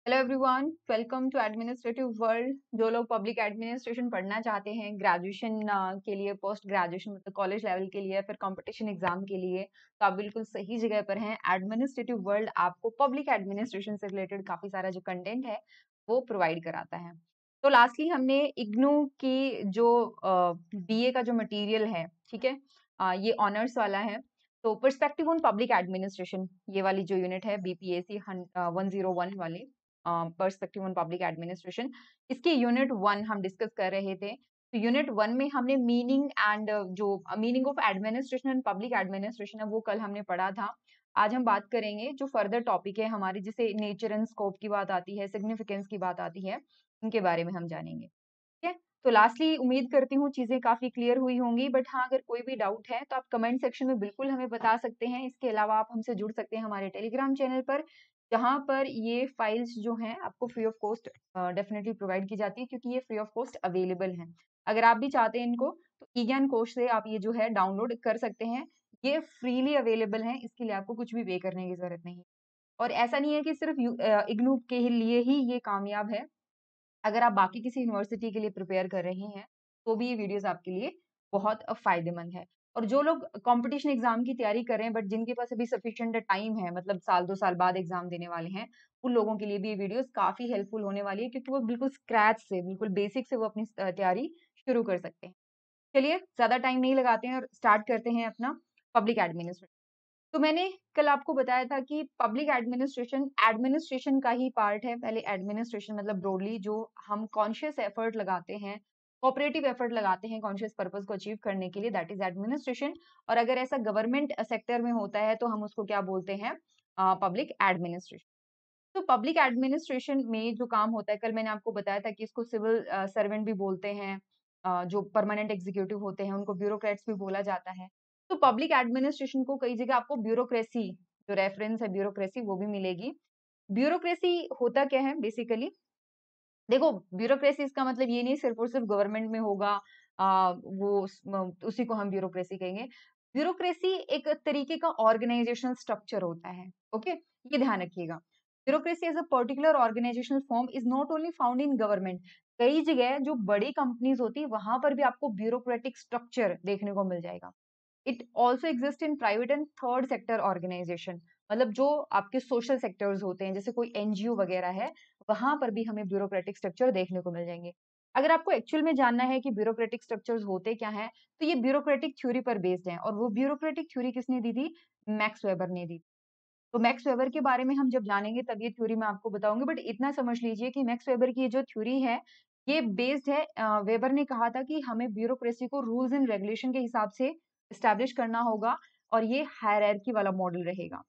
Hello everyone, welcome to administrative world. जो लोग public administration पढ़ना चाहते हैं ग्रेजुएशन के लिए, पोस्ट ग्रेजुएशन मतलब कॉलेज लेवल के लिए, फिर कंपटीशन एग्जाम के लिए, तो आप बिल्कुल सही जगह पर हैं। एडमिनिस्ट्रेटिव वर्ल्ड आपको पब्लिक एडमिनिस्ट्रेशन से रिलेटेड काफी सारा जो कंटेंट है वो प्रोवाइड कराता है। तो लास्टली हमने इग्नू की जो बीए का जो मटेरियल है, ठीक है, ये ऑनर्स वाला है। तो पर्सपेक्टिव ऑन पब्लिक एडमिनिस्ट्रेशन, ये वाली जो यूनिट है बीपीएससी 101 वाली, पर्सपेक्टिव ऑन पब्लिक एडमिनिस्ट्रेशन, इसके यूनिट 1 हम डिस्कस कर रहे थे। तो यूनिट 1 में हमने मीनिंग एंड जो meaning of administration and public administration है वो कल हमने पढ़ा था। आज हम बात करेंगे जो फर्दर टॉपिक है हमारी, जिसे नेचर एंड स्कोप की बात आती है, सिग्निफिकेंस की बात आती है, उनके बारे में हम जानेंगे। ठीक है, तो लास्टली उम्मीद करती हूँ चीजें काफी क्लियर हुई होंगी, बट हाँ अगर कोई भी डाउट है तो आप कमेंट सेक्शन में बिल्कुल हमें बता सकते हैं। इसके अलावा आप हमसे जुड़ सकते हैं हमारे टेलीग्राम चैनल पर, जहाँ पर ये फाइल्स जो हैं आपको free of cost definitely provide की जाती है, क्योंकि ये फ्री ऑफ कॉस्ट अवेलेबल है। अगर आप भी चाहते हैं इनको तो ई ज्ञान कोश से आप ये जो है डाउनलोड कर सकते हैं। ये फ्रीली अवेलेबल है, इसके लिए आपको कुछ भी पे करने की जरूरत नहीं। और ऐसा नहीं है कि सिर्फ इग्नू के लिए ही ये कामयाब है। अगर आप बाकी किसी यूनिवर्सिटी के लिए प्रिपेयर कर रहे हैं तो भी ये वीडियोस आपके लिए बहुत फायदेमंद है। और जो लोग कंपटीशन एग्जाम की तैयारी कर रहे हैं बट जिनके पास अभी सफिशिएंट टाइम है, मतलब साल 2 साल बाद एग्जाम देने वाले हैं, उन लोगों के लिए भी ये वीडियोस काफी हेल्पफुल होने वाली है, क्योंकि वो बिल्कुल स्क्रैच से, बिल्कुल बेसिक से वो अपनी तैयारी शुरू कर सकते हैं। चलिए ज्यादा टाइम नहीं लगाते हैं और स्टार्ट करते हैं अपना पब्लिक एडमिनिस्ट्रेशन। तो मैंने कल आपको बताया था कि पब्लिक एडमिनिस्ट्रेशन एडमिनिस्ट्रेशन का ही पार्ट है। पहले एडमिनिस्ट्रेशन मतलब ब्रॉडली जो हम कॉन्शियस एफर्ट लगाते हैं, कोऑपरेटिव एफर्ट लगाते हैं कॉन्शियस पर्पस को अचीव करने के लिए, दैट इज एडमिनिस्ट्रेशन। और अगर ऐसा गवर्नमेंट सेक्टर में होता है तो हम उसको क्या बोलते हैं? Public administration. तो पब्लिक एडमिनिस्ट्रेशन में जो काम होता है, कल मैंने आपको बताया था कि इसको सिविल सर्वेंट भी बोलते हैं। जो परमानेंट एग्जीक्यूटिव होते हैं उनको ब्यूरोक्रेट्स भी बोला जाता है। तो पब्लिक एडमिनिस्ट्रेशन को कई जगह आपको ब्यूरोक्रेसी, जो रेफरेंस है ब्यूरोक्रेसी, वो भी मिलेगी। ब्यूरोक्रेसी होता क्या है बेसिकली? देखो, ब्यूरोक्रेसी इसका मतलब ये नहीं सिर्फ और सिर्फ गवर्नमेंट में होगा, उसी को हम ब्यूरोक्रेसी कहेंगे। ब्यूरोक्रेसी एक तरीके का ऑर्गेनाइजेशनल स्ट्रक्चर होता है। ओके, ये ध्यान रखिएगा। Bureaucracy as a particular organisational form is not only found in government. कई जगह जो बड़ी कंपनीज होती है वहां पर भी आपको ब्यूरोक्रेटिक स्ट्रक्चर देखने को मिल जाएगा। It also exist in private and third sector organisation, मतलब जो आपके सोशल सेक्टर्स होते हैं, जैसे कोई एनजीओ वगैरह है, वहां पर भी हमें ब्यूरोक्रेटिक स्ट्रक्चर देखने को मिल जाएंगे। अगर आपको एक्चुअल में जानना है कि ब्यूरोक्रेटिक स्ट्रक्चर्स होते क्या हैं, तो ये ब्यूरोक्रेटिक थ्योरी पर बेस्ड है। और वो ब्यूरोक्रेटिक थ्योरी किसने दी थी? मैक्स वेबर ने दी। तो मैक्स वेबर के बारे में हम जब जानेंगे तब ये थ्योरी मैं आपको बताऊंगी, बट इतना समझ लीजिए कि मैक्स वेबर की ये जो थ्योरी है ये बेस्ड है, वेबर ने कहा था कि हमें ब्यूरोक्रेसी को रूल्स एंड रेगुलेशन के हिसाब से स्टैब्लिश करना होगा, और ये हायरार्की वाला मॉडल रहेगा।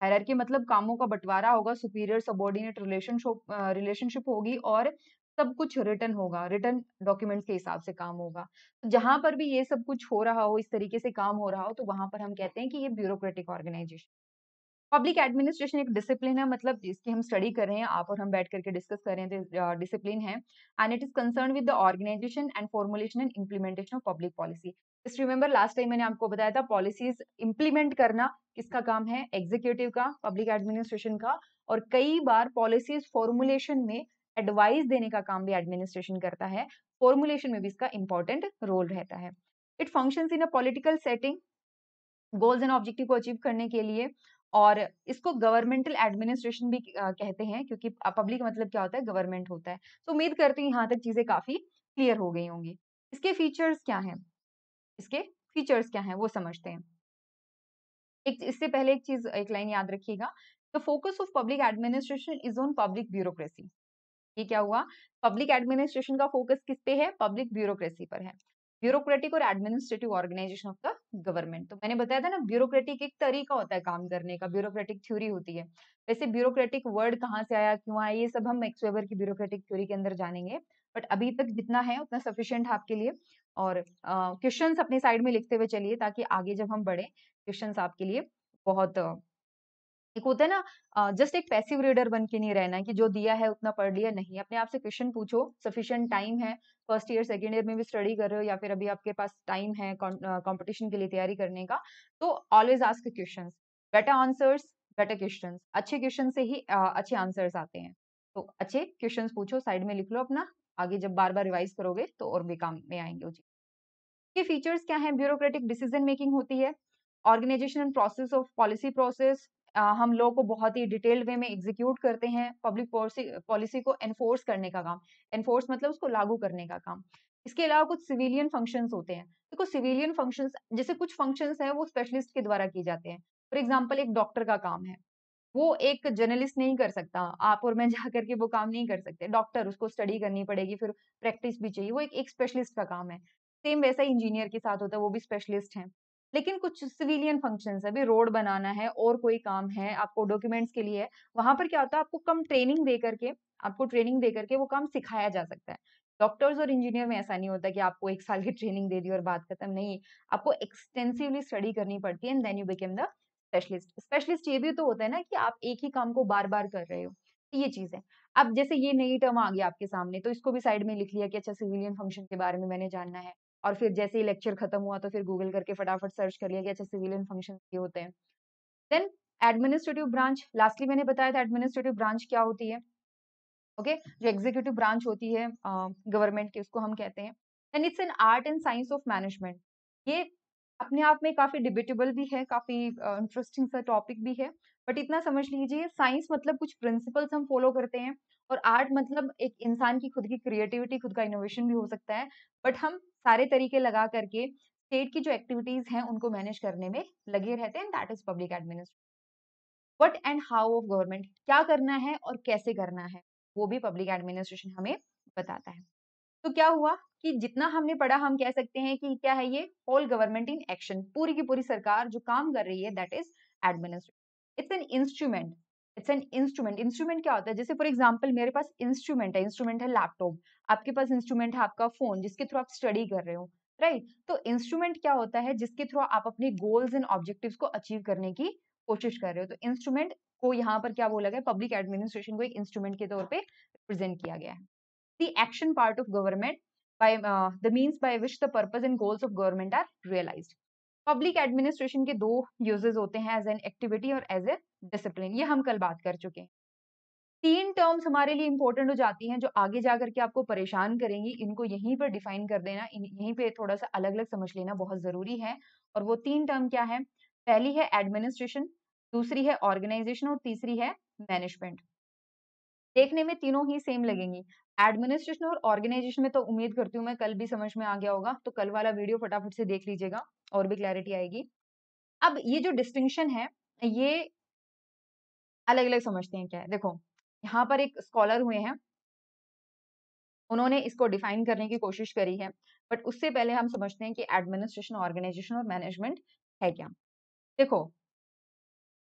हायरार्की मतलब कामों का बंटवारा होगा, सुपीरियर सबऑर्डिनेट रिलेशनशिप होगी, और सब कुछ रिटर्न होगा, रिटर्न डॉक्यूमेंट्स के हिसाब से काम होगा। तो जहां पर भी ये सब कुछ हो रहा हो, इस तरीके से काम हो रहा हो, तो वहां पर हम कहते हैं कि ये ब्यूरोक्रेटिक ऑर्गेनाइजेशन। पब्लिक एडमिनिस्ट्रेशन एक डिसिप्लिन है, मतलब जिसकी हम स्टडी कर रहे हैं, आप और हम बैठ करके डिस्कस कर रहे हैं, डिसिप्लिन है। And it is concern with the organisation and formulation and implementation of public policy. Just remember, last time मैंने आपको बताया था पॉलिसीज इंप्लीमेंट करना किसका काम है? एग्जीक्यूटिव का, पब्लिक एडमिनिस्ट्रेशन का। और कई बार पॉलिसीज फॉर्मुलेशन में एडवाइस देने का काम भी एडमिनिस्ट्रेशन करता है। फॉर्मुलेशन में भी इसका इंपॉर्टेंट रोल रहता है। It functions in a political setting, goals and objective को अचीव करने के लिए। और इसको गवर्नमेंटल एडमिनिस्ट्रेशन भी कहते हैं, क्योंकि पब्लिक मतलब क्या होता है? गवर्नमेंट होता है। तो उम्मीद करती हूँ यहाँ तक चीजें काफी क्लियर हो गई होंगी। इसके फीचर्स क्या हैं? इसके फीचर्स क्या हैं वो समझते हैं। एक इससे पहले एक चीज, एक लाइन याद रखिएगा। The focus of public administration is on public bureaucracy. ये क्या हुआ? पब्लिक एडमिनिस्ट्रेशन का फोकस किस पे है? पब्लिक ब्यूरोक्रेसी पर है। ब्यूरोक्रेटिक और administrative organisation of the government. तो मैंने बताया था ना, ब्यूरोक्रेटिक एक तरीका होता है काम करने का, ब्यूरोक्रेटिक थ्योरी होती है। वैसे ब्यूरोक्रेटिक वर्ड कहाँ से आया, क्यों आया, ये सब हम मैक्स वेबर की ब्यूरोक्रेटिक थ्योरी के अंदर जानेंगे। बट अभी तक जितना है उतना सफिशिएंट है आपके लिए। और क्वेश्चंस अपने साइड में लिखते हुए चलिए, ताकि आगे जब हम बढ़े क्वेश्चंस आपके लिए बहुत एक होता है ना, जस्ट एक पैसिव रीडर बन के नहीं रहना है कि जो दिया है उतना पढ़ लिया, नहीं। अपने आप से क्वेश्चन पूछो, सफिशिएंट टाइम है, फर्स्ट ईयर सेकंड ईयर में भी स्टडी कर रहे हो, या फिर अभी आपके पास टाइम है कंपटीशन के लिए तैयारी करने का, तो always ask questions. Better answers, better questions. अच्छे क्वेश्चन से ही अच्छे आंसर्स आते हैं। तो अच्छे क्वेश्चंस पूछो, साइड में लिख लो अपना, आगे जब बार बार रिवाइज करोगे तो और भी काम में आएंगे वो चीज। के फीचर्स क्या हैं? ब्यूरोक्रेटिक डिसीजन मेकिंग होती है, organisation and process of policy process, हम लोग को बहुत ही डिटेल्ड वे में एग्जीक्यूट करते हैं, पब्लिक पॉलिसी को एनफोर्स करने का काम, एनफोर्स मतलब उसको लागू करने का काम। इसके अलावा कुछ सिविलियन फंक्शंस होते हैं। देखो सिविलियन फंक्शंस, जैसे कुछ फंक्शंस हैं वो स्पेशलिस्ट के द्वारा किए जाते हैं। फॉर एग्जांपल एक डॉक्टर का काम है, वो एक जर्नलिस्ट नहीं कर सकता, आप और मैं जा करके वो काम नहीं कर सकते। डॉक्टर, उसको स्टडी करनी पड़ेगी, फिर प्रैक्टिस भी चाहिए, वो एक स्पेशलिस्ट का काम है। सेम वैसा ही इंजीनियर के साथ होता है, वो भी स्पेशलिस्ट हैं। लेकिन कुछ सिविलियन फंक्शंस है, अभी रोड बनाना है और कोई काम है, आपको डॉक्यूमेंट्स के लिए है, वहां पर क्या होता है, आपको कम ट्रेनिंग दे करके, आपको ट्रेनिंग दे करके वो काम सिखाया जा सकता है। डॉक्टर्स और इंजीनियर में ऐसा नहीं होता कि आपको 1 साल की ट्रेनिंग दे दी और बात खत्म, नहीं। आपको एक्सटेंसिवली स्टडी करनी पड़ती है and then you become the specialist. Specialist ये भी तो होता है ना कि आप एक ही काम को बार बार कर रहे हो, तो ये चीज है। अब जैसे ये नई टर्म आ गया आपके सामने, तो इसको भी साइड में लिख लिया कि अच्छा सिविलियन फंक्शन के बारे में मैंने जानना है, और फिर जैसे ही लेक्चर खत्म हुआ तो फिर गूगल करके फटाफट सर्च कर लिया कि अच्छा सिविलियन फंक्शन ये होते हैं। देन एडमिनिस्ट्रेटिव ब्रांच, लास्टली मैंने बताया था एडमिनिस्ट्रेटिव ब्रांच क्या होती है। ओके, जो एग्जीक्यूटिव ब्रांच होती है गवर्नमेंट की, उसको हम कहते हैं। And it's an art and science of management. ये अपने आप में काफी डिबेटेबल भी है, काफी इंटरेस्टिंग सा टॉपिक भी है। बट इतना समझ लीजिए, साइंस मतलब कुछ प्रिंसिपल्स हम फॉलो करते हैं, और आर्ट मतलब एक इंसान की खुद की क्रिएटिविटी, खुद का इनोवेशन भी हो सकता है। बट हम सारे तरीके लगा करके स्टेट की जो एक्टिविटीज हैं उनको मैनेज करने में लगे रहते हैं, that is public administration. What and how of government, क्या करना है और कैसे करना है, वो भी पब्लिक एडमिनिस्ट्रेशन हमें बताता है। तो क्या हुआ कि जितना हमने पढ़ा, हम कह सकते हैं कि क्या है ये, होल गवर्नमेंट इन एक्शन, पूरी की पूरी सरकार जो काम कर रही है, that is administration. It's an instrument, it's an instrument. Instrument क्या होता है? जैसे फॉर एग्जांपल मेरे पास इंस्ट्रूमेंट है, इंस्ट्रूमेंट है लैपटॉप, आपके पास इंस्ट्रूमेंट है आपका फोन, जिसके थ्रू आप स्टडी कर रहे हो, राइट? तो इंस्ट्रूमेंट क्या होता है? जिसके थ्रू आप अपने गोल्स एंड ऑब्जेक्टिव्स को अचीव करने की कोशिश कर रहे हो। तो इंस्ट्रूमेंट को यहाँ पर क्या बोला गया, पब्लिक एडमिनिस्ट्रेशन को एक इंस्ट्रूमेंट के तौर पे रिप्रेजेंट किया गया है। The action part of government by the means by which the purpose and goals of government are realized. Public administration के दो यूजेस होते हैं, एज एन एक्टिविटी और एज ए डिसिप्लिन, ये हम कल बात कर चुके हैं। तीन टर्म्स हमारे लिए इंपॉर्टेंट हो जाती हैं जो आगे जाकर के आपको परेशान करेंगी, इनको यहीं पर डिफाइन कर देना, यहीं पे थोड़ा सा अलग अलग समझ लेना बहुत जरूरी है। और वो तीन टर्म क्या है? पहली है एडमिनिस्ट्रेशन, दूसरी है ऑर्गेनाइजेशन, और तीसरी है मैनेजमेंट। देखने में तीनों ही सेम लगेंगी। एडमिनिस्ट्रेशन और ऑर्गेनाइजेशन में तो उम्मीद करती हूँ मैं कल भी समझ में आ गया होगा, तो कल वाला वीडियो फटाफट से देख लीजिएगा और भी क्लैरिटी आएगी। अब ये जो डिस्टिंक्शन है, ये अलग अलग समझते हैं क्या है। देखो यहाँ पर एक स्कॉलर हुए हैं, उन्होंने इसको डिफाइन करने की कोशिश करी है, बट उससे पहले हम समझते हैं कि एडमिनिस्ट्रेशन, ऑर्गेनाइजेशन और मैनेजमेंट है क्या। देखो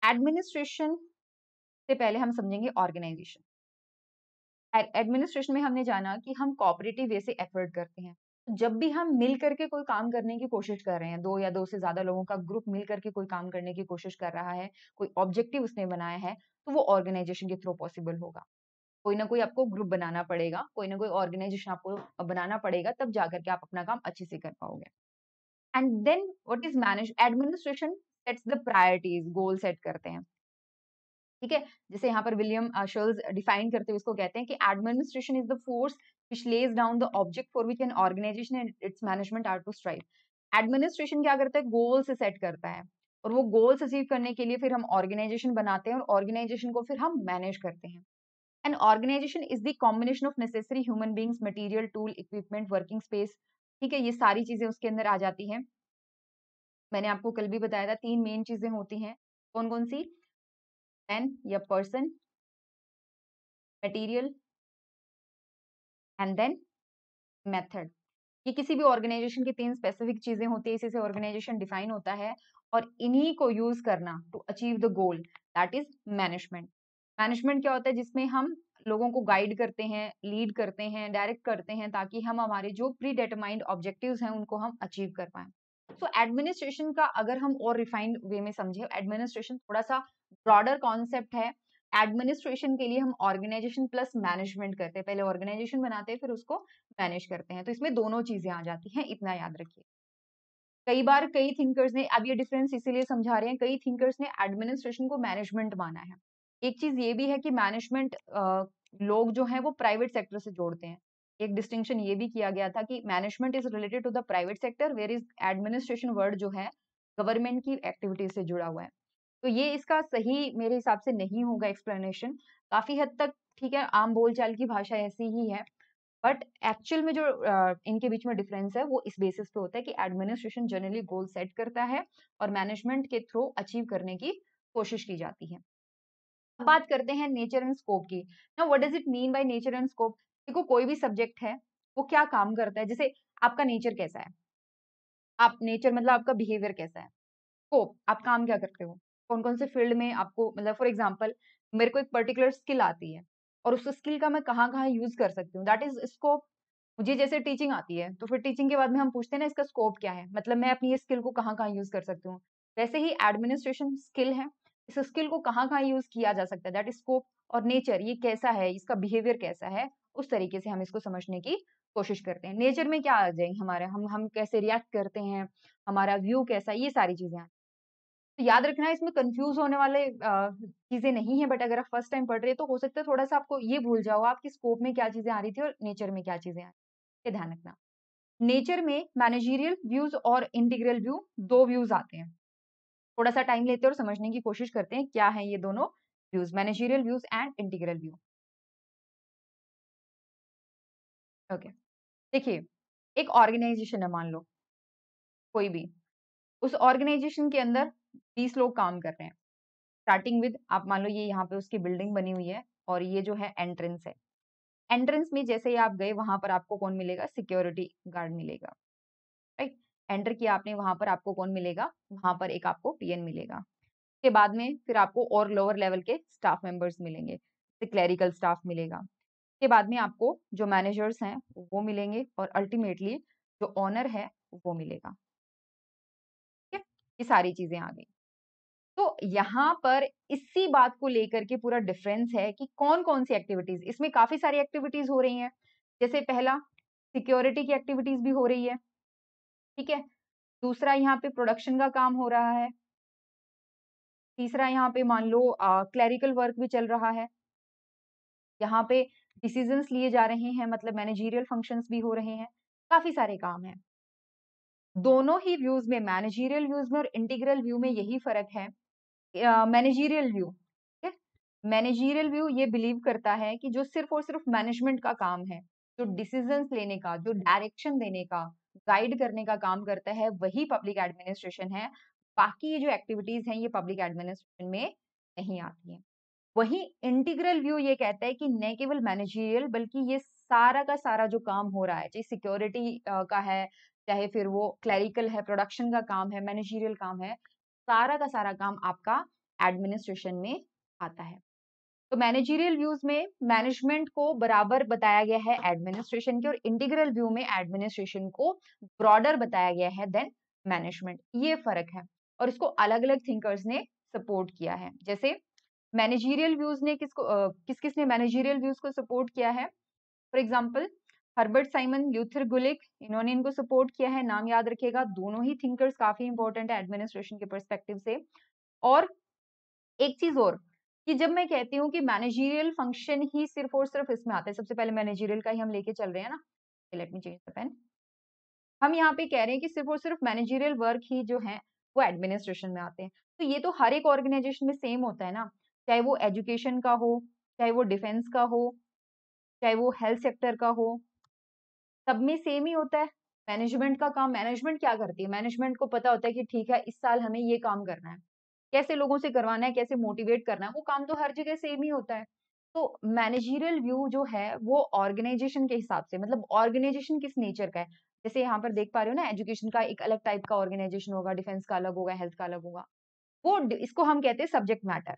एडमिनिस्ट्रेशन से पहले हम समझेंगे ऑर्गेनाइजेशन। एडमिनिस्ट्रेशन में हमने जाना कि हम कोऑपरेटिव वे से एफर्ट करते हैं। जब भी हम मिल करके कोई काम करने की कोशिश कर रहे हैं, दो या दो से ज्यादा लोगों का ग्रुप मिल करके कोई काम करने की कोशिश कर रहा है, कोई ऑब्जेक्टिव उसने बनाया है, तो वो ऑर्गेनाइजेशन के थ्रू पॉसिबल होगा। कोई ना कोई आपको ग्रुप बनाना पड़ेगा, कोई ना कोई ऑर्गेनाइजेशन आपको बनाना पड़ेगा, तब जाकर के आप अपना काम अच्छे से कर पाओगे। And then what is manage administration, sets the priorities, goal set करते हैं। ठीक है, जैसे यहाँ पर विलियम शर्ल्स डिफाइन करते हुए इसको कहते हैं कि administration is the force which lays down the object for which an organization and its management are to strive. Administration क्या करता है? गोल से सेट करता है, और वो गोल्स अचीव करने के लिए फिर हम ऑर्गेनाइजेशन बनाते हैं, और ऑर्गेनाइजेशन को फिर हम मैनेज करते हैं। An organization is the combination of necessary human beings, material, tool, equipment, working space. ठीक है, ये सारी चीजें उसके अंदर आ जाती हैं। मैंने आपको कल भी बताया था तीन मेन चीजें होती हैं, कौन कौन सी? मैन या person, material and then method. ये किसी भी ऑर्गेनाइजेशन की तीन स्पेसिफिक चीजें होती है, इसी से ऑर्गेनाइजेशन डिफाइन होता है, और इन्हीं को यूज करना to achieve the goal, that is management. Management क्या होता है? जिसमें हम लोगों को गाइड करते हैं, लीड करते हैं, डायरेक्ट करते हैं, ताकि हम हमारे जो प्री डिटरमाइंड ऑब्जेक्टिव्स हैं उनको हम अचीव कर पाए। तो एडमिनिस्ट्रेशन का अगर हम और रिफाइंड वे में समझे, एडमिनिस्ट्रेशन थोड़ा सा ब्रॉडर कॉन्सेप्ट है। एडमिनिस्ट्रेशन के लिए हम ऑर्गेनाइजेशन प्लस मैनेजमेंट करते हैं, पहले ऑर्गेनाइजेशन बनाते हैं फिर उसको मैनेज करते हैं, तो इसमें दोनों चीजें आ जाती हैं, इतना याद रखिए। कई बार कई थिंकर्स ने, अब ये डिफरेंस इसीलिए समझा रहे हैं, कई थिंकर्स ने एडमिनिस्ट्रेशन को मैनेजमेंट माना है। एक चीज ये भी है कि मैनेजमेंट लोग जो हैं वो प्राइवेट सेक्टर से जोड़ते हैं। एक डिस्टिंक्शन ये भी किया गया था कि management is related to the private sector where is administration word जो है गवर्नमेंट की एक्टिविटीज से जुड़ा हुआ है। तो ये इसका सही मेरे हिसाब से नहीं होगा एक्सप्लेनेशन। काफी हद तक ठीक है, आम बोलचाल की भाषा ऐसी ही है, बट एक्चुअल में जो इनके बीच में डिफरेंस है वो इस बेसिस पे होता है कि एडमिनिस्ट्रेशन जनरली गोल सेट करता है और मैनेजमेंट के थ्रू अचीव करने की कोशिश की जाती है। अब बात करते हैं नेचर एंड स्कोप की। Now what does it mean by nature and scope? देखो, कोई भी सब्जेक्ट है वो क्या काम करता है। जैसे आपका नेचर कैसा है, आप नेचर मतलब आपका बिहेवियर कैसा है। स्कोप, आप काम क्या करते हो, कौन कौन से फील्ड में आपको, मतलब फॉर एग्जांपल मेरे को एक पर्टिकुलर स्किल आती है और उस स्किल का मैं कहाँ कहाँ यूज कर सकती हूँ, दैट इज स्कोप। मुझे जैसे टीचिंग आती है तो फिर टीचिंग के बाद में हम पूछते हैं ना इसका स्कोप क्या है, मतलब मैं अपनी ये स्किल को कहाँ कहाँ यूज कर सकती हूँ। वैसे ही एडमिनिस्ट्रेशन स्किल है, इस स्किल को कहाँ कहाँ यूज किया जा सकता है, दैट इज स्कोप। और नेचर, ये कैसा है, इसका बिहेवियर कैसा है, उस तरीके से हम इसको समझने की कोशिश करते हैं। नेचर में क्या आ जाएंगे हमारे, हम कैसे रिएक्ट करते हैं, हमारा व्यू कैसा है, ये सारी चीजें। तो याद रखना है, इसमें कंफ्यूज होने वाले चीजें नहीं है, बट अगर आप फर्स्ट टाइम पढ़ रहे हैं तो हो सकता है थोड़ा सा आपको ये भूल जाओ आप कि स्कोप में क्या चीजें आ रही थी और नेचर में क्या चीजें आ रही थी। ये ध्यान रखना। नेचर में मैनेजरियल व्यूज और इंटीग्रल व्यू, दो व्यूज आते हैं। थोड़ा सा टाइम लेते हैं और समझने की कोशिश करते हैं क्या है ये दोनों views, managerial views and integral view. Okay, देखिए, एक ऑर्गेनाइजेशन है, मान लो कोई भी, उस ऑर्गेनाइजेशन के अंदर 20 लोग काम कर रहे हैं। स्टार्टिंग विद, आप मान लो ये यहाँ पे उसकी बिल्डिंग बनी हुई है और ये जो है एंट्रेंस है। एंट्रेंस में जैसे ही आप गए वहां पर आपको कौन मिलेगा, सिक्योरिटी गार्ड मिलेगा, राइट। एंटर किया आपने, वहां पर आपको कौन मिलेगा, वहां पर एक आपको पीएन मिलेगा। उसके बाद में फिर आपको और लोअर लेवल के स्टाफ मेंबर्स मिलेंगे, क्लरिकल स्टाफ मिलेगा। उसके बाद में आपको जो मैनेजर्स हैं वो मिलेंगे और अल्टीमेटली जो ओनर है वो मिलेगा। ठीक है, ये सारी चीजें आ गई। तो यहाँ पर इसी बात को लेकर के पूरा डिफरेंस है कि कौन कौन सी एक्टिविटीज, इसमें काफी सारी एक्टिविटीज हो रही हैं। जैसे पहला, सिक्योरिटी की एक्टिविटीज भी हो रही है, ठीक है। दूसरा, यहाँ पे प्रोडक्शन का काम हो रहा है। तीसरा, यहाँ पे मान लो क्लरिकल वर्क भी चल रहा है। यहाँ पे डिसीजंस लिए जा रहे हैं, मतलब मैनेजरियल फंक्शंस भी हो रहे हैं, काफी सारे काम हैं। दोनों ही व्यूज में, मैनेजरियल व्यूज में और इंटीग्रल व्यू में यही फर्क है। मैनेजरियल व्यू, ठीक है, मैनेजरियल व्यू ये बिलीव करता है कि जो सिर्फ और सिर्फ मैनेजमेंट का काम है, जो डिसीजंस लेने का, जो डायरेक्शन देने का, गाइड करने का काम करता है, वही पब्लिक एडमिनिस्ट्रेशन है। बाकी ये जो एक्टिविटीज हैं ये पब्लिक एडमिनिस्ट्रेशन में नहीं आती हैं। वही इंटीग्रल व्यू ये कहता है कि न केवल मैनेजरियल बल्कि ये सारा का सारा जो काम हो रहा है, चाहे सिक्योरिटी का है, चाहे फिर वो क्लरिकल है, प्रोडक्शन का काम है, मैनेजरियल काम है, सारा का सारा काम आपका एडमिनिस्ट्रेशन में आता है। तो मैनेजरियल व्यूज में मैनेजमेंट को बराबर बताया गया है एडमिनिस्ट्रेशन के, और इंटीग्रल व्यू में एडमिनिस्ट्रेशन को ब्रॉडर बताया गया है देन मैनेजमेंट। ये फर्क है और इसको अलग अलग थिंकर्स ने सपोर्ट किया है। जैसे मैनेजरियल व्यूज ने किस किस ने मैनेजरियल व्यूज को सपोर्ट किया है, for example Herbert Simon, Luther Gulick, इन्होंने इनको सपोर्ट किया है। नाम याद रखिएगा, दोनों ही थिंकर्स काफी इंपॉर्टेंट है एडमिनिस्ट्रेशन के परस्पेक्टिव से। और एक चीज और, कि जब मैं कहती हूँ कि मैनेजरियल फंक्शन ही सिर्फ और सिर्फ इसमें आता है, सबसे पहले मैनेजरियल का ही हम लेके चल रहे हैं ना, let me change the pen. हम यहाँ पे कह रहे हैं कि सिर्फ और सिर्फ मैनेजरियल वर्क ही जो है वो एडमिनिस्ट्रेशन में आते हैं। तो ये तो हर एक ऑर्गेनाइजेशन में सेम होता है ना, चाहे वो एजुकेशन का हो, चाहे वो डिफेंस का हो, चाहे वो हेल्थ सेक्टर का हो, सब में सेम ही होता है। मैनेजमेंट का काम, मैनेजमेंट क्या करती है, मैनेजमेंट को पता होता है कि ठीक है इस साल हमें ये काम करना है, कैसे लोगों से करवाना है, कैसे मोटिवेट करना है, वो काम तो हर जगह सेम ही होता है। तो मैनेजरियल व्यू जो है वो ऑर्गेनाइजेशन के हिसाब से, मतलब ऑर्गेनाइजेशन किस नेचर का है, जैसे यहाँ पर देख पा रहे हो ना, एजुकेशन का एक अलग टाइप का ऑर्गेनाइजेशन होगा, डिफेंस का अलग होगा, हेल्थ का अलग होगा, वो इसको हम कहते हैं सब्जेक्ट मैटर।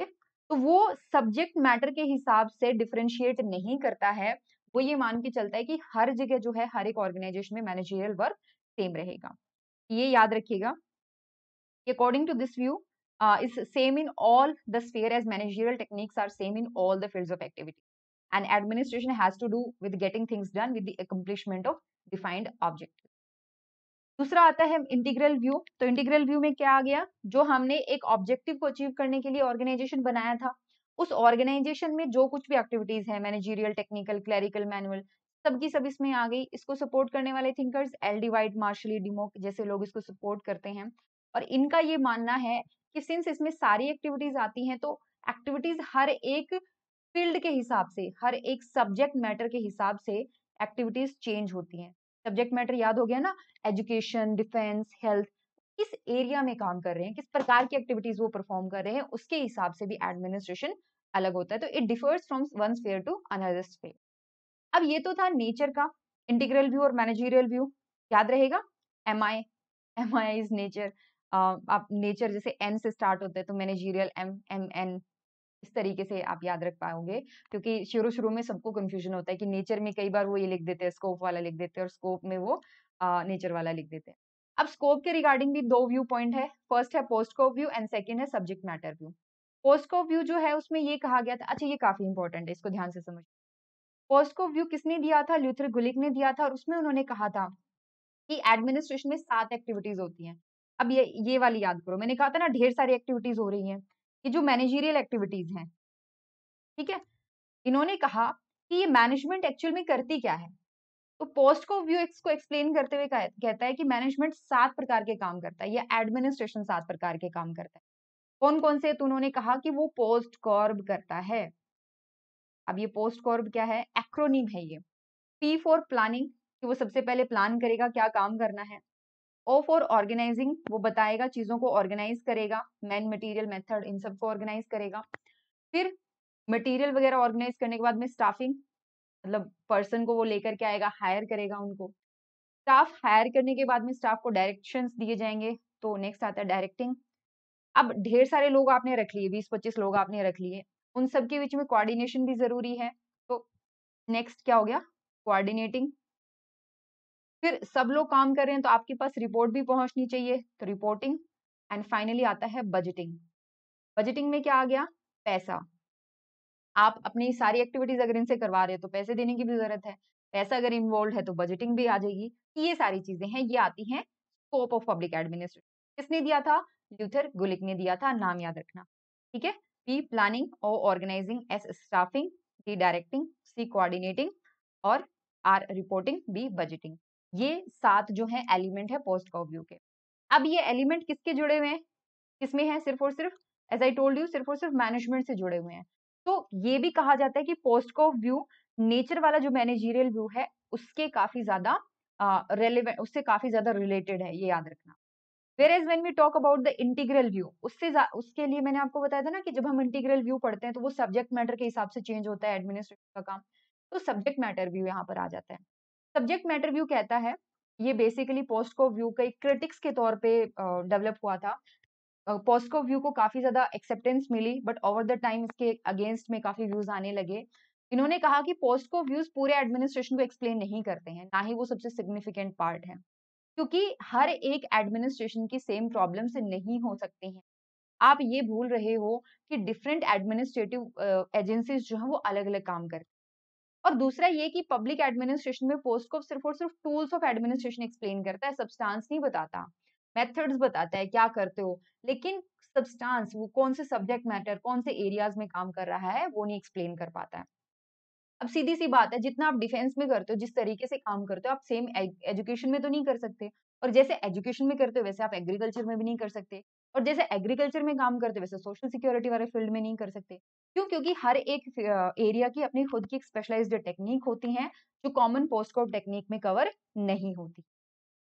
ठीक है? तो वो सब्जेक्ट मैटर के हिसाब से डिफरेंशिएट नहीं करता है, वो ये मान के चलता है कि हर जगह जो है, हर एक ऑर्गेनाइजेशन में मैनेजरियल वर्क सेम रहेगा। ये याद रखिएगा। According to this view, is same in all the sphere as managerial techniques are same in all the fields of activity. And administration has to do with getting things done with the accomplishment of defined objectives. दूसरा आता है integral view. तो integral view में क्या आ गया, जो हमने एक ऑब्जेक्टिव को अचीव करने के लिए ऑर्गेनाइजेशन बनाया था, उस ऑर्गेनाइजेशन में जो कुछ भी एक्टिविटीज है, मैनेजरियल, टेक्निकल, क्लरिकल, मैनुअल, सबकी सब इसमें आ गई। इसको सपोर्ट करने वाले थिंकर्स एल डी वाइट, मार्शली, डिमोक जैसे लोग इसको सपोर्ट करते हैं। और इनका ये मानना है कि सिंस इसमें सारी एक्टिविटीज आती हैं, तो एक्टिविटीज हर एक फील्ड के हिसाब से, हर एक सब्जेक्ट मैटर के हिसाब से एक्टिविटीज चेंज होती हैं। सब्जेक्ट मैटर याद हो गया ना, एजुकेशन, डिफेंस, हेल्थ, किस एरिया में काम कर रहे हैं, किस प्रकार की एक्टिविटीज वो परफॉर्म कर रहे हैं, उसके हिसाब से भी एडमिनिस्ट्रेशन अलग होता है। तो it differs from one sphere to another sphere. अब ये तो था नेचर का इंटीग्रल व्यू और मैनेजरियल व्यू, याद रहेगा। M I is nature. आप नेचर जैसे एन से स्टार्ट होते हैं, तो मैनेजरियल एम इस तरीके से आप याद रख पाओगे, क्योंकि शुरू शुरू में सबको कंफ्यूजन होता है कि नेचर में कई बार वो ये लिख देते हैं, स्कोप वाला लिख देते हैं, और स्कोप में वो नेचर वाला लिख देते हैं। अब स्कोप के रिगार्डिंग भी दो व्यू पॉइंट है, फर्स्ट है POSDCORB view and second है subject matter view. POSDCORB view जो है उसमें ये कहा गया था, अच्छा ये काफी इंपॉर्टेंट है, इसको ध्यान से समझ। पोस्ट स्कोप व्यू किसने दिया था? ल्यूथर गुलिक ने दिया था, और उसमें उन्होंने कहा था कि एडमिनिस्ट्रेशन में 7 एक्टिविटीज होती हैं। अब ये वाली याद करो, मैंने कहा था ना ढेर सारी एक्टिविटीज हो रही हैं, ये जो मैनेजरियल एक्टिविटीज हैं, ठीक है। इन्होंने कहा कि ये मैनेजमेंट एक्चुअल में करती क्या है। तो पोस्ट को व्यू को एक्सप्लेन करते हुए कहता है कि मैनेजमेंट 7 प्रकार के काम करता है, या एडमिनिस्ट्रेशन 7 प्रकार के काम करता है। कौन कौन से? तो उन्होंने कहा कि वो पोस्ट कॉर्ब करता है। अब ये पोस्ट कॉर्ब क्या है? एक्रोनिम है ये। पी फॉर प्लानिंग, कि वो सबसे पहले प्लान करेगा क्या काम करना है। ओ फॉर ऑर्गेनाइजिंग, वो बताएगा, चीजों को ऑर्गेनाइज करेगा, मैन, मटेरियल, मेथड, इन सबको ऑर्गेनाइज करेगा। फिर मटेरियल वगैरह ऑर्गेनाइज करने के बाद में स्टाफिंग, मतलब पर्सन को वो लेकर के आएगा, हायर करेगा उनको। स्टाफ हायर करने के बाद में स्टाफ को डायरेक्शंस दिए जाएंगे, तो नेक्स्ट आता है डायरेक्टिंग। अब ढेर सारे लोग आपने रख लिए, 20-25 लोग आपने रख लिए, उन सबके बीच में कोऑर्डिनेशन भी जरूरी है, तो नेक्स्ट क्या हो गया? कोऑर्डिनेटिंग। फिर सब लोग काम कर रहे हैं तो आपके पास रिपोर्ट भी पहुंचनी चाहिए, तो रिपोर्टिंग। एंड फाइनली आता है बजटिंग। बजटिंग में क्या आ गया? पैसा। आप अपनी सारी एक्टिविटीज अगर इनसे करवा रहे हो तो पैसे देने की भी जरूरत है, पैसा अगर इन्वॉल्व है तो बजटिंग भी आ जाएगी। ये सारी चीजें हैं, ये आती हैं स्कोप ऑफ पब्लिक एडमिनिस्ट्रेशन। किसने दिया था? ल्यूथर गुलिक ने दिया था, नाम याद रखना, ठीक है। P planning, O organising, S staffing, D directing, C coordinating, और आर रिपोर्टिंग, बी बजटिंग। ये 7 जो है एलिमेंट है पोस्ट कॉप व्यू के। अब ये एलिमेंट किसके जुड़े हुए हैं? किसमें है? सिर्फ और सिर्फ, एज आई टोल्ड यू, सिर्फ और सिर्फ मैनेजमेंट से जुड़े हुए हैं। तो ये भी कहा जाता है कि पोस्ट कॉप व्यू नेचर वाला जो मैनेजरियल व्यू है उसके काफी ज्यादा रेलेवेंट, उससे काफी ज्यादा रिलेटेड है, ये याद रखना। Whereas when we talk about the integral view, उसके लिए मैंने आपको बताया था ना कि जब हम इंटीग्रल व्यू पढ़ते हैं तो वो सब्जेक्ट मैटर के हिसाब से चेंज होता है एडमिनिस्ट्रेशन का काम। तो सब्जेक्ट मैटर व्यू यहाँ पर आ जाता है। सब्जेक्ट मैटर व्यू कहता है, ये बेसिकली पोस्ट को व्यू का एक क्रिटिक्स के तौर पे डेवलप हुआ था। पोस्ट को व्यू को काफी ज्यादा एक्सेप्टेंस मिली, बट ओवर द टाइम इसके अगेंस्ट में काफी व्यूज आने लगे। इन्होंने कहा कि पोस्ट को व्यूज पूरे एडमिनिस्ट्रेशन को एक्सप्लेन नहीं करते हैं, ना ही वो सबसे सिग्निफिकेंट पार्ट है, क्योंकि हर एक एडमिनिस्ट्रेशन की सेम प्रॉब्लम से नहीं हो सकती हैं। आप ये भूल रहे हो कि डिफरेंट एडमिनिस्ट्रेटिव एजेंसीज जो है वो अलग अलग काम करती हैं। और दूसरा ये कि पब्लिक एडमिनिस्ट्रेशन में पोस्ट को सिर्फ और सिर्फ टूल्स ऑफ एडमिनिस्ट्रेशन एक्सप्लेन करता है, सब्सटेंस नहीं बताता। मेथड्स बताता है क्या करते हो, लेकिन सब्सटेंस, वो कौन से सब्जेक्ट मैटर, कौन से एरियाज में काम कर रहा है, वो नहीं एक्सप्लेन कर पाता है। अब सीधी सी बात है, जितना आप डिफेंस में करते हो, जिस तरीके से काम करते हो, आप सेम एजुकेशन में तो नहीं कर सकते। और जैसे एजुकेशन में करते हो वैसे आप एग्रीकल्चर में भी नहीं कर सकते। और जैसे एग्रीकल्चर में काम करते हो वैसे सोशल सिक्योरिटी वाले फील्ड में नहीं कर सकते। क्यों? क्योंकि हर एक एरिया की अपनी खुद की एक स्पेशलाइज्ड टेक्निक होती है, जो कॉमन पोस्टकॉप टेक्निक में कवर नहीं होती।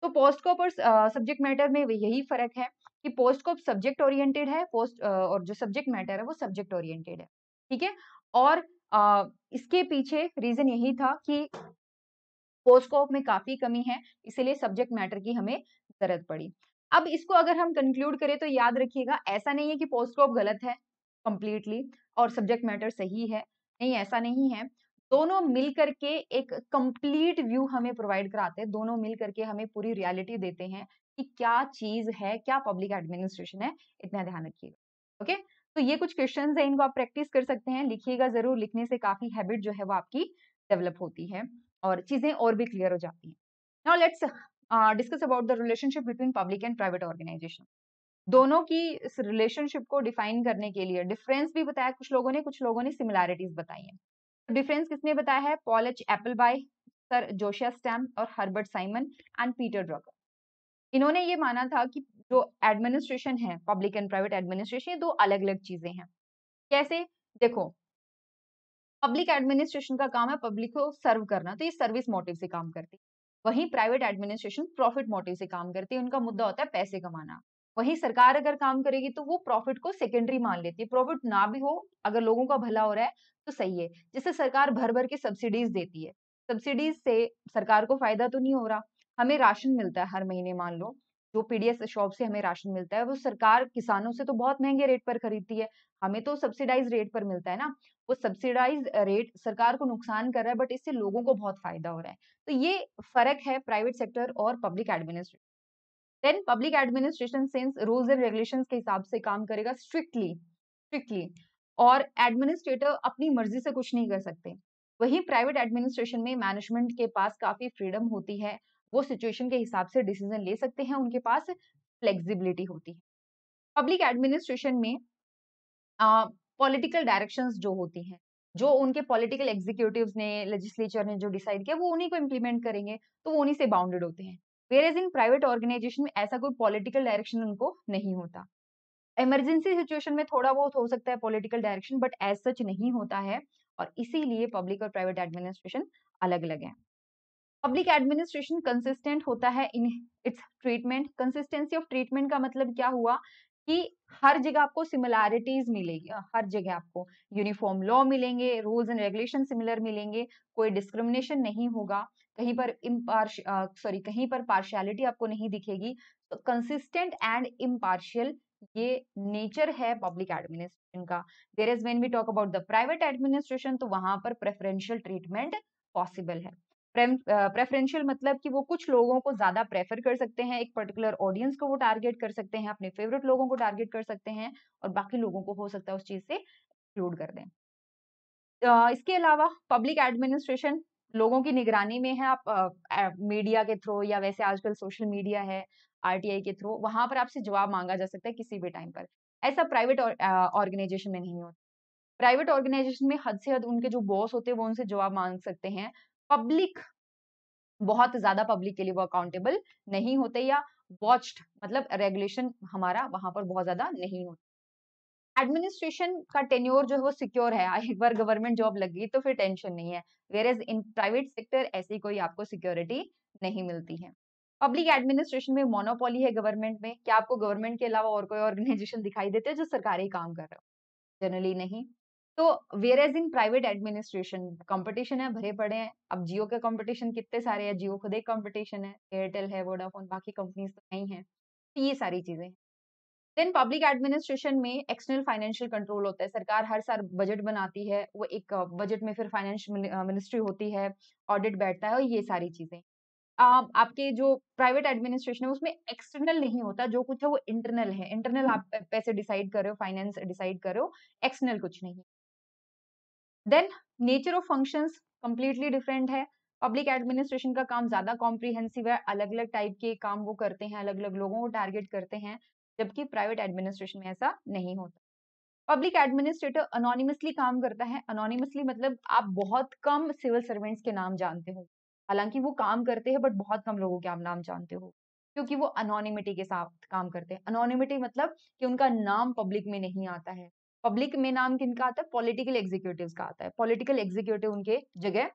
तो पोस्टकॉप और सब्जेक्ट मैटर में यही फर्क है कि पोस्टकॉप सब्जेक्ट ओरिएंटेड है, और जो सब्जेक्ट मैटर है वो सब्जेक्ट ओरिएंटेड है, ठीक है। और इसके पीछे रीजन यही था कि पोस्टकॉप में काफी कमी है, इसीलिए सब्जेक्ट मैटर की हमें जरूरत पड़ी। अब इसको अगर हम कंक्लूड करें तो याद रखिएगा, ऐसा नहीं है कि पोस्टकॉप गलत है कंप्लीटली और सब्जेक्ट मैटर सही है, नहीं ऐसा नहीं है। दोनों मिल करके एक कंप्लीट व्यू हमें प्रोवाइड कराते हैं, दोनों मिल करके हमें पूरी रियलिटी देते हैं कि क्या चीज है, क्या पब्लिक एडमिनिस्ट्रेशन है, इतना ध्यान रखिएगा। ओके, तो ये कुछ क्वेश्चंस है, इनको आप प्रैक्टिस कर सकते हैं, लिखिएगा जरूर, लिखने से काफी हैबिट जो है वो आपकी डेवलप होती है और चीजें और भी क्लियर हो जाती हैं। Now let's discuss about the relationship between public and private organization. दोनों की इस रिलेशनशिप को डिफाइन करने के लिए डिफरेंस भी बताया कुछ लोगों ने सिमिलैरिटीज बताई है। तो डिफरेंस किसने बताया है? Paul H Appleby, sir Josiah Stamp और Herbert Simon and Peter Drucker. इन्होंने ये माना था कि जो एडमिनिस्ट्रेशन है, पब्लिक एंड प्राइवेट एडमिनिस्ट्रेशन, ये दो अलग अलग चीजें हैं। कैसे? देखो, पब्लिक एडमिनिस्ट्रेशन का काम है पब्लिक को सर्व करना, तो ये सर्विस मोटिव से काम करती है। वहीं प्राइवेट एडमिनिस्ट्रेशन प्रॉफिट मोटिव से काम करती है, उनका मुद्दा होता है पैसे कमाना। वहीं सरकार अगर काम करेगी तो वो प्रॉफिट को सेकेंडरी मान लेती है, प्रॉफिट ना भी हो, अगर लोगों का भला हो रहा है तो सही है। जैसे सरकार भर भर के सब्सिडीज देती है, सब्सिडीज से सरकार को फायदा तो नहीं हो रहा। हमें राशन मिलता है हर महीने, मान लो जो पीडीएस शॉप से हमें राशन मिलता है, वो सरकार किसानों से तो बहुत महंगे रेट पर खरीदती है, हमें तो सब्सिडाइज रेट पर मिलता है ना। वो सब्सिडाइज रेट सरकार को नुकसान कर रहा है, बट इससे लोगों को बहुत फायदा हो रहा है। तो ये फर्क है प्राइवेट सेक्टर और public administration. Then public administration sense rules and regulations के हिसाब से काम करेगा, स्ट्रिक्टली स्ट्रिक्टली, और एडमिनिस्ट्रेटर अपनी मर्जी से कुछ नहीं कर सकते। वही प्राइवेट एडमिनिस्ट्रेशन में मैनेजमेंट के पास काफी फ्रीडम होती है, वो सिचुएशन के हिसाब से डिसीजन ले सकते हैं, उनके पास फ्लेक्सिबिलिटी होती है। पब्लिक एडमिनिस्ट्रेशन में पॉलिटिकल डायरेक्शंस जो होती हैं, जो उनके पॉलिटिकल एग्जीक्यूटिव्स ने, लेजिस्लेचर ने जो डिसाइड किया, वो उन्हीं को इम्प्लीमेंट करेंगे, तो वो उन्हीं से बाउंडेड होते हैं। वेयरएज इन प्राइवेट ऑर्गेनाइजेशन में ऐसा कोई पॉलिटिकल डायरेक्शन उनको नहीं होता। इमरजेंसी सिचुएशन में थोड़ा बहुत हो सकता है political direction, but as such नहीं होता है, और इसीलिए पब्लिक और प्राइवेट एडमिनिस्ट्रेशन अलग अलग है। पब्लिक एडमिनिस्ट्रेशन कंसिस्टेंट होता है in its treatment. Consistency of treatment का मतलब क्या हुआ कि हर जगह आपको सिमिलैरिटीज मिलेगी, हर जगह आपको यूनिफॉर्म लॉ मिलेंगे, रूल्स एंड रेगुलेशन सिमिलर मिलेंगे, कोई डिस्क्रिमिनेशन नहीं होगा, कहीं पर कहीं पर पार्शियलिटी आपको नहीं दिखेगी। तो कंसिस्टेंट एंड इम्पार्शियल, ये नेचर है पब्लिक एडमिनिस्ट्रेशन का। There is when we talk about the private administration, तो वहां पर प्रेफरेंशियल ट्रीटमेंट पॉसिबल है। प्रेफरेंशियल मतलब कि वो कुछ लोगों को ज्यादा प्रेफर कर सकते हैं, एक पर्टिकुलर ऑडियंस को वो टारगेट कर सकते हैं, अपने फेवरेट लोगों को टारगेट कर सकते हैं, और बाकी लोगों को हो सकता है उस चीज से एक्सक्लूड कर दें। इसके अलावा पब्लिक एडमिनिस्ट्रेशन लोगों की निगरानी में है। आप मीडिया के थ्रू, या वैसे आजकल सोशल मीडिया है, आरटीआई के थ्रू, वहां पर आपसे जवाब मांगा जा सकता है किसी भी टाइम पर। ऐसा प्राइवेट ऑर्गेनाइजेशन में नहीं होता। प्राइवेट ऑर्गेनाइजेशन में हद से हद उनके जो बॉस होते हैं वो उनसे जवाब मांग सकते हैं। पब्लिक, बहुत ज्यादा पब्लिक के लिए वो अकाउंटेबल नहीं होते, या वॉच्ड, मतलब रेगुलेशन हमारा वहां पर बहुत ज्यादा नहीं होता। एडमिनिस्ट्रेशन का टेन्योर जो है वो सिक्योर है, एक बार गवर्नमेंट जॉब लग गई तो फिर टेंशन नहीं है। Whereas in private sector ऐसी कोई आपको सिक्योरिटी नहीं मिलती है। पब्लिक एडमिनिस्ट्रेशन में मोनोपोली है गवर्नमेंट में। क्या आपको गवर्नमेंट के अलावा और कोई ऑर्गेनाइजेशन दिखाई देते हैं जो सरकारी काम कर रहे हो? जनरली नहीं। तो whereas in private administration competition है, भरे पड़े हैं। अब जियो के कंपटीशन कितने सारे हैं, जियो खुद एक कंपटीशन है, एयरटेल है, वोडाफोन, बाकी कंपनीज तो नहीं है। तो ये सारी चीजें। देन पब्लिक एडमिनिस्ट्रेशन में एक्सटर्नल फाइनेंशियल कंट्रोल होता है। सरकार हर साल बजट बनाती है, वो एक बजट में फिर फाइनेंस मिनिस्ट्री होती है, ऑडिट बैठता है, और ये सारी चीजें। आपके जो प्राइवेट एडमिनिस्ट्रेशन है उसमें एक्सटर्नल नहीं होता, जो कुछ है वो इंटरनल है। इंटरनल आप पैसे डिसाइड कर रहे हो, फाइनेंस डिसाइड कर रहे हो, एक्सटर्नल कुछ नहीं। Then nature of functions completely different है। पब्लिक एडमिनिस्ट्रेशन का काम ज्यादा कॉम्प्रिहेंसिव है, अलग अलग टाइप के काम वो करते हैं, अलग अलग लोगों को टारगेट करते हैं, जबकि प्राइवेट एडमिनिस्ट्रेशन में ऐसा नहीं होता। पब्लिक एडमिनिस्ट्रेटर अनोनिमसली काम करता है। अनोनिमसली मतलब आप बहुत कम सिविल सर्वेंट्स के नाम जानते हो, हालांकि वो काम करते हैं, बट बहुत कम लोगों के आप नाम जानते हो, क्योंकि वो अनोनिमिटी के साथ काम करते हैं। अनोनिमिटी मतलब कि उनका नाम पब्लिक में नहीं आता है। पब्लिक में नाम किनका आता है? पॉलिटिकल एग्जीक्यूटिव्स का आता है। पॉलिटिकल एग्जीक्यूटिव उनके जगह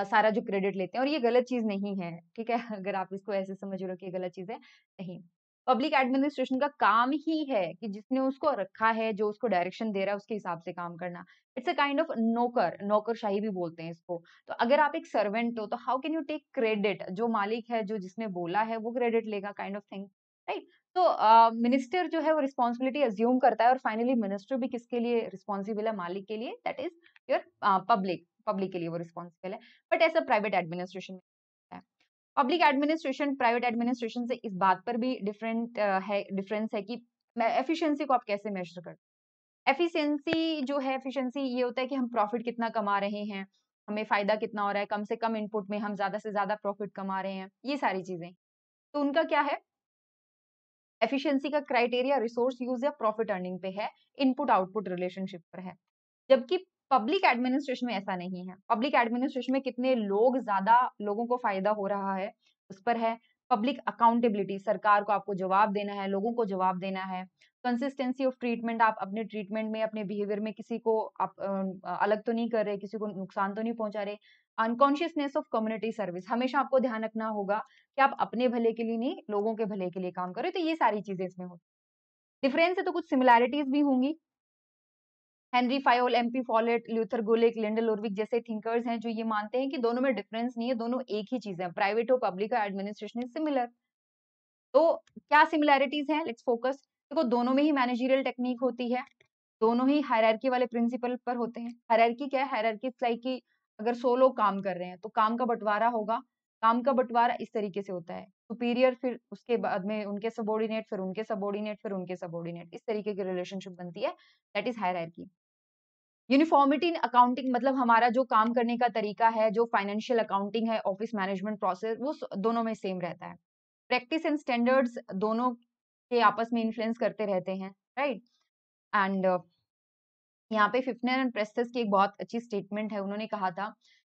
सारा जो क्रेडिट लेते हैं, और ये गलत चीज नहीं है, ठीक है? अगर आप इसको ऐसे समझ रहे हो कि ये गलत चीज है, नहीं। पब्लिक एडमिनिस्ट्रेशन का काम ही है कि जिसने उसको रखा है, जो उसको डायरेक्शन दे रहा है, उसके हिसाब से काम करना। इट्स अ काइंड ऑफ नौकर, नौकरशाही भी बोलते हैं इसको। तो अगर आप एक सर्वेंट हो तो how can you take credit? जो मालिक है, जो जिसने बोला है, वो क्रेडिट लेगा, काइंड ऑफ थिंग, राइट? तो मिनिस्टर जो है वो रिस्पॉन्सिबिलिटी अज्यूम करता है, और फाइनली मिनिस्टर भी किसके लिए रिस्पॉन्सिबल है? मालिक के लिए, that is your public. Public के लिए वो रिस्पॉन्सिबल है, बट ऐसा प्राइवेट एडमिनिस्ट्रेशन में है। पब्लिक एडमिनिस्ट्रेशन प्राइवेट एडमिनिस्ट्रेशन से इस बात पर भी डिफरेंस है कि एफिशिएंसी को आप कैसे मेजर करते हैं। एफिशिएंसी जो है, एफिशिएंसी ये होता है कि हम प्रॉफिट कितना कमा रहे हैं, हमें फायदा कितना हो रहा है, कम से कम इनपुट में हम ज्यादा से ज्यादा प्रॉफिट कमा रहे हैं, ये सारी चीजें। तो उनका क्या है? एफिशिएंसी का क्राइटेरिया रिसोर्स यूज या प्रॉफिट अर्निंग पे है, इनपुट आउटपुट रिलेशनशिप पर है। जबकि पब्लिक एडमिनिस्ट्रेशन में ऐसा नहीं है। पब्लिक एडमिनिस्ट्रेशन में कितने लोग, ज्यादा लोगों को फायदा हो रहा है उस पर है। पब्लिक अकाउंटेबिलिटी, सरकार को आपको जवाब देना है, लोगों को जवाब देना है। कंसिस्टेंसी ऑफ ट्रीटमेंट, आप अपने ट्रीटमेंट में, अपने बिहेवियर में किसी को आप अलग तो नहीं कर रहे, किसी को नुकसान तो नहीं पहुंचा रहे। अनकॉन्शियसनेस ऑफ कम्युनिटी सर्विस, हमेशा आपको ध्यान रखना होगा कि आप अपने भले के लिए नहीं, लोगों के भले के लिए काम करें। तो ये सारी चीजें इसमें होती। डिफरेंस है तो कुछ सिमिलैरिटीज भी होंगी। हेनरी फायोल, एमपी फॉलेट, ल्यूथर गुलिक, लिंडल उर्विक जैसे थिंकर्स हैं जो ये मानते हैं कि दोनों में डिफरेंस नहीं है, दोनों एक ही चीज है। प्राइवेट हो पब्लिक हो, एडमिनिस्ट्रेशन इज सिमिलर। तो क्या सिमिलैरिटीज हैं, लेट्स फोकस। देखो, दोनों में ही मैनेजरियल टेक्निक होती है, दोनों ही हायरार्की वाले प्रिंसिपल पर होते हैं। हायरार्की क्या है? हायरार्की लाइक कि अगर 100 लोग काम कर रहे हैं तो काम का बंटवारा होगा। काम का बंटवारा इस तरीके से होता है, सुपीरियर, फिर उसके बाद में उनके सबॉर्डिनेट, फिर उनके सबॉर्डिनेट, फिर उनके सबॉर्डिनेट, इस तरीके की रिलेशनशिप बनती है। That is hierarchy. Uniformity in accounting मतलब हमारा जो काम करने का तरीका है, जो फाइनेंशियल अकाउंटिंग है, ऑफिस मैनेजमेंट प्रोसेस, वो दोनों में सेम रहता है। प्रैक्टिस एंड स्टैंडर्ड्स दोनों के आपस में इन्फ्लुएंस करते रहते हैं, राइट। एंड यहाँ पे फिफ्नर एंड प्रेस्टिस की एक बहुत अच्छी स्टेटमेंट है। उन्होंने कहा था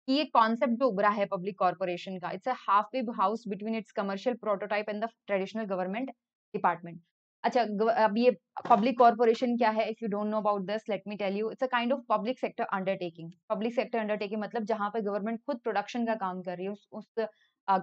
कि ये कॉन्सेप्ट जो उभरा है पब्लिक कॉर्पोरेशन का, it's a half way house between its commercial prototype and the traditional government department. अच्छा, अब ये पब्लिक कॉर्पोरेशन क्या है? If you don't know about this, let me tell you. It's a kind of public sector undertaking. Public sector undertaking मतलब जहां पे government खुद production का काम कर रही है, उस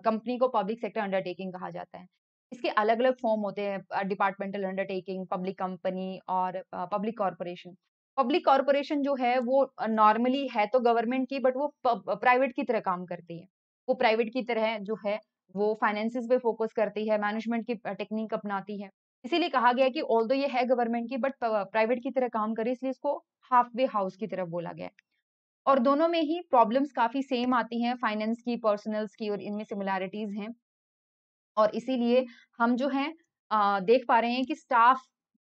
कंपनी को पब्लिक सेक्टर अंडरटेकिंग कहा जाता है। इसके अलग अलग फॉर्म होते हैं, डिपार्टमेंटल अंडरटेकिंग, पब्लिक कंपनी और पब्लिक कॉर्पोरेशन। पब्लिक कॉर्पोरेशन जो है वो नॉर्मली है तो गवर्नमेंट की, बट वो प्राइवेट की तरह काम करती है। वो प्राइवेट की तरह जो है वो फाइनेंसिस पे फोकस करती है, मैनेजमेंट की टेक्निक अपनाती है। इसीलिए कहा गया है कि ऑल्दो ये है गवर्नमेंट की, बट प्राइवेट की तरह काम करे, इसलिए इसको हाफ वे हाउस की तरफ बोला गया है। और दोनों में ही प्रॉब्लम्स काफी सेम आती हैं, फाइनेंस की, पर्सनल्स की, और इनमें सिमिलैरिटीज हैं। और इसीलिए हम जो है देख पा रहे हैं कि स्टाफ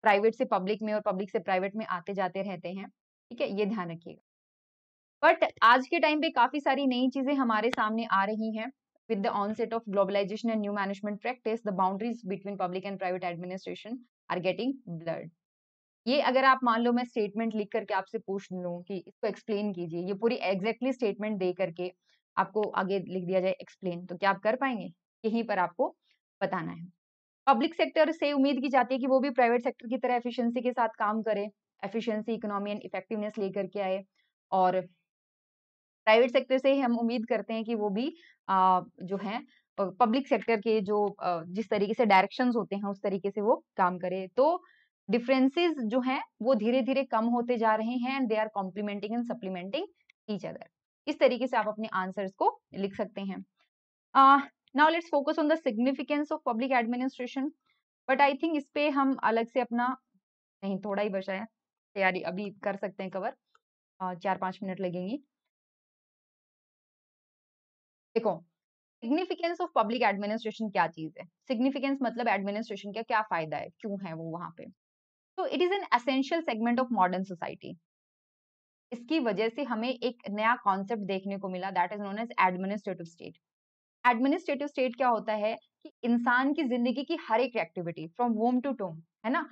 प्राइवेट से पब्लिक में और पब्लिक से प्राइवेट में आते जाते रहते हैं। ठीक है, ये ध्यान रखिएगा। बट आज के टाइम पे काफी सारी नई चीजें हमारे सामने आ रही हैं। With the onset of globalization and new management practice, the boundaries between public and private administration are getting blurred. ये अगर आप मान लो मैं स्टेटमेंट लिख करके आपसे पूछ लूं कि इसको एक्सप्लेन कीजिए, ये पूरी एग्जैक्टली स्टेटमेंट दे करके आपको आगे लिख दिया जाए एक्सप्लेन, तो क्या आप कर पाएंगे? यहीं पर आपको बताना है। पब्लिक सेक्टर से उम्मीद की जाती है कि वो भी प्राइवेट सेक्टर की तरह एफिशिएंसी के साथ काम करे, एफिशिएंसी, इकोनॉमी एंड इफेक्टिवनेस लेकर के आए। और प्राइवेट सेक्टर से ही हम उम्मीद करते हैं कि वो भी जो है पब्लिक सेक्टर के जो जिस तरीके से डायरेक्शंस होते हैं उस तरीके से वो काम करे। तो डिफरेंसेस जो हैं वो धीरे धीरे कम होते जा रहे हैं, and they are complementing and supplementing each other. इस तरीके से आप अपने आंसर्स को लिख सकते हैं। Now let's focus on the significance of public administration. But I think इस पे हम अलग से अपना, नहीं थोड़ा ही बचा है, तैयारी अभी कर सकते हैं कवर, 4-5 मिनट लगेंगी। देखो, सिग्निफिकेंस ऑफ पब्लिक एडमिनिस्ट्रेशन क्या चीज है? सिग्निफिकेंस मतलब एडमिनिस्ट्रेशन का क्या फायदा है, क्यों है वो वहां पे। तो it is an essential segment of modern society. इसकी वजह से हमें एक नया कॉन्सेप्ट देखने को मिला, that is known as administrative state. Administrative state क्या होता है कि इंसान की जिंदगी की हर एक एक्टिविटी फ्रॉम वोम टू टोम, है ना,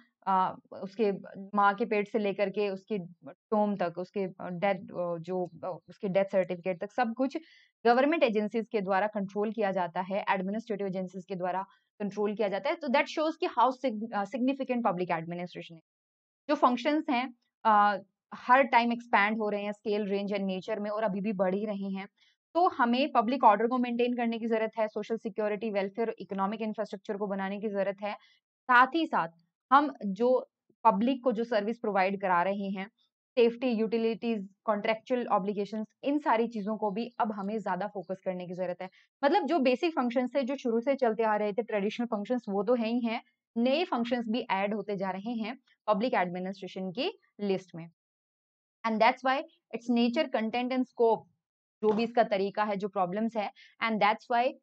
उसके माँ के पेट से लेकर के उसकी टोम तक, उसके डेथ, जो उसके डेथ सर्टिफिकेट तक, सब कुछ गवर्नमेंट एजेंसीज के द्वारा कंट्रोल किया जाता है, एडमिनिस्ट्रेटिव एजेंसीज के द्वारा कंट्रोल किया जाता है। तो दैट शोज कि हाउ सिग्निफिकेंट पब्लिक एडमिनिस्ट्रेशन है। जो फंक्शंस हैं हर टाइम एक्सपैंड हो रहे हैं स्केल, रेंज एंड नेचर में, और अभी भी बढ़ ही रहे हैं। तो हमें पब्लिक ऑर्डर को मेंटेन करने की जरूरत है, social security, welfare, economic infrastructure को बनाने की जरूरत है। साथ ही साथ हम जो पब्लिक को जो सर्विस प्रोवाइड करा रहे हैं, सेफ्टी, यूटिलिटीज, कॉन्ट्रेक्चुअल ऑब्लिगेशंस, इन सारी चीजों को भी अब हमें ज्यादा फोकस करने की जरूरत है। मतलब जो बेसिक फंक्शंस थे, जो शुरू से चलते आ रहे थे, ट्रेडिशनल फंक्शंस, वो तो है ही हैं, नए फंक्शंस भी ऐड होते जा रहे हैं पब्लिक एडमिनिस्ट्रेशन की लिस्ट में। And that's why it's nature, content and scope, जो भी इसका तरीका है, जो प्रॉब्लम्स है, and that's why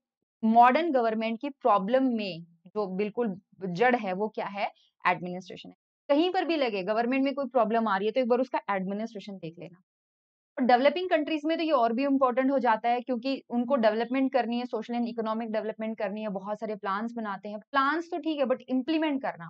modern government की प्रॉब्लम में जो बिल्कुल जड़ है वो क्या है? एडमिनिस्ट्रेशन है। कहीं पर भी लगे गवर्नमेंट में कोई प्रॉब्लम आ रही है तो एक बार उसका एडमिनिस्ट्रेशन देख लेना। और डेवलपिंग कंट्रीज में तो ये और भी इम्पोर्टेंट हो जाता है क्योंकि उनको डेवलपमेंट करनी है, सोशल एंड इकोनॉमिक डेवलपमेंट करनी है, बहुत सारे प्लान्स बनाते हैं। प्लान्स तो ठीक है बट इम्प्लीमेंट करना,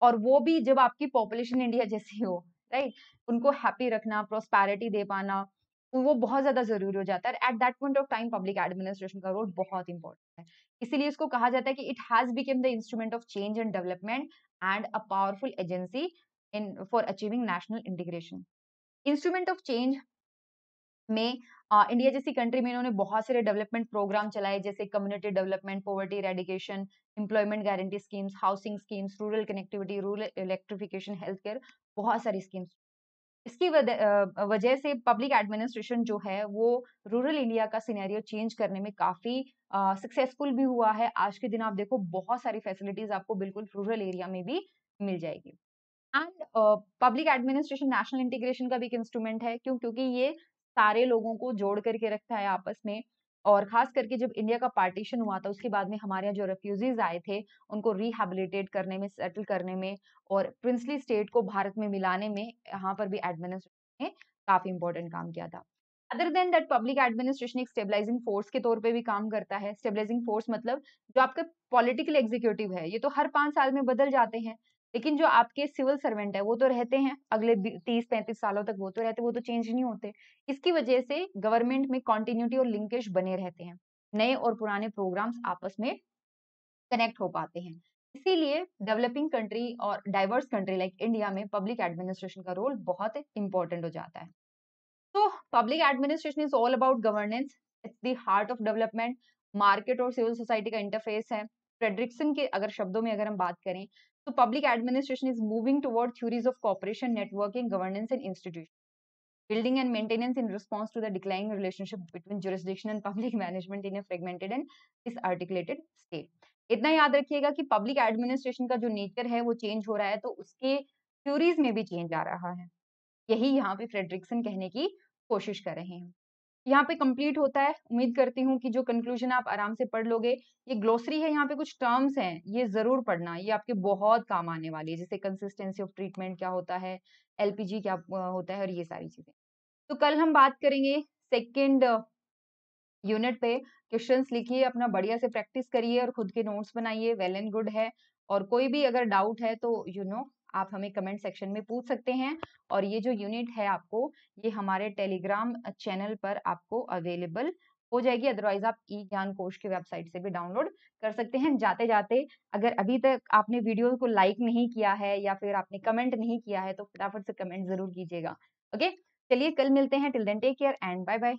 और वो भी जब आपकी पॉपुलेशन इंडिया जैसी हो, राइट? उनको हैप्पी रखना, प्रोस्पेरिटी दे पाना, वो बहुत ज़्यादा ज़रूरी हो जाता है। At that point of time public administration का रोल बहुत इंपॉर्टेंट है। इसीलिए इसको कहा जाता है कि it has become the instrument of change and development and a powerful agency in for achieving national integration. Instrument of change में इंडिया जैसी कंट्री में इन्होंने बहुत सारे डेवलपमेंट प्रोग्राम चलाए, जैसे community development, poverty eradication, employment guarantee schemes, housing schemes, rural connectivity, rural electrification, health care, बहुत सारी स्कीम्स। इसकी वजह से पब्लिक एडमिनिस्ट्रेशन जो है वो रूरल इंडिया का सिनेरियो चेंज करने में काफी सक्सेसफुल भी हुआ है। आज के दिन आप देखो बहुत सारी फैसिलिटीज आपको बिल्कुल रूरल एरिया में भी मिल जाएगी। And public administration national integration का भी एक इंस्ट्रूमेंट है, क्योंकि ये सारे लोगों को जोड़ करके रखता है आपस में। और खास करके जब इंडिया का पार्टीशन हुआ था उसके बाद में हमारे यहाँ जो रेफ्यूजीज आए थे उनको रिहेबिलिटेट करने में, सेटल करने में और प्रिंसली स्टेट को भारत में मिलाने में यहाँ पर भी एडमिनिस्ट्रेशन ने काफी इंपॉर्टेंट काम किया था। Other than that public administration एक स्टेबलाइजिंग फोर्स के तौर पे भी काम करता है। स्टेबलाइजिंग फोर्स मतलब जो आपका पॉलिटिकल एग्जीक्यूटिव है ये तो हर 5 साल में बदल जाते हैं, लेकिन जो आपके सिविल सर्वेंट है वो तो रहते हैं अगले 30-35 सालों तक, वो तो रहते, वो तो चेंज नहीं होते। इसकी वजह से गवर्नमेंट में कॉन्टिन्यूटी और लिंकेज बने रहते हैं, नए और पुराने प्रोग्राम्स आपस में कनेक्ट हो पाते हैं। इसीलिए डेवलपिंग कंट्री और डाइवर्स कंट्री लाइक इंडिया में पब्लिक एडमिनिस्ट्रेशन का रोल बहुत इंपॉर्टेंट हो जाता है। तो public administration is all about governance, it's the heart of development, market और सिविल सोसाइटी का इंटरफेस है। फ्रेडरिक्सन के अगर शब्दों में अगर हम बात करें तो public administration is moving toward theories of cooperation, networking, governance and institution, building and maintenance in response to the declining relationship between jurisdiction and public management in a fragmented and disarticulated state. इतना याद रखिएगा कि public administration का जो nature है वो change हो रहा है, तो उसके थ्योरीज में भी चेंज आ रहा है। यही यहाँ पे फ्रेडरिक्सन कहने की कोशिश कर रहे हैं। यहाँ पे कंप्लीट होता है। उम्मीद करती हूँ कि जो कंक्लूजन आप आराम से पढ़ लोगे। ये ग्लोसरी है, यहाँ पे कुछ टर्म्स हैं, ये जरूर पढ़ना, ये आपके बहुत काम आने वाली है, जैसे कंसिस्टेंसी ऑफ ट्रीटमेंट क्या होता है, एलपीजी क्या होता है, और ये सारी चीजें। तो कल हम बात करेंगे सेकेंड यूनिट पे। क्वेश्चंस लिखिए, अपना बढ़िया से प्रैक्टिस करिए और खुद के नोट्स बनाइए, वेल एंड गुड है। और कोई भी अगर डाउट है तो आप हमें कमेंट सेक्शन में पूछ सकते हैं। और ये जो यूनिट है आपको, ये हमारे टेलीग्राम चैनल पर आपको अवेलेबल हो जाएगी, अदरवाइज आप ई ज्ञान कोश की वेबसाइट से भी डाउनलोड कर सकते हैं। जाते जाते अगर अभी तक आपने वीडियो को लाइक नहीं किया है या फिर आपने कमेंट नहीं किया है तो फटाफट से कमेंट जरूर कीजिएगा। ओके, चलिए कल मिलते हैं। Till then take care and bye bye.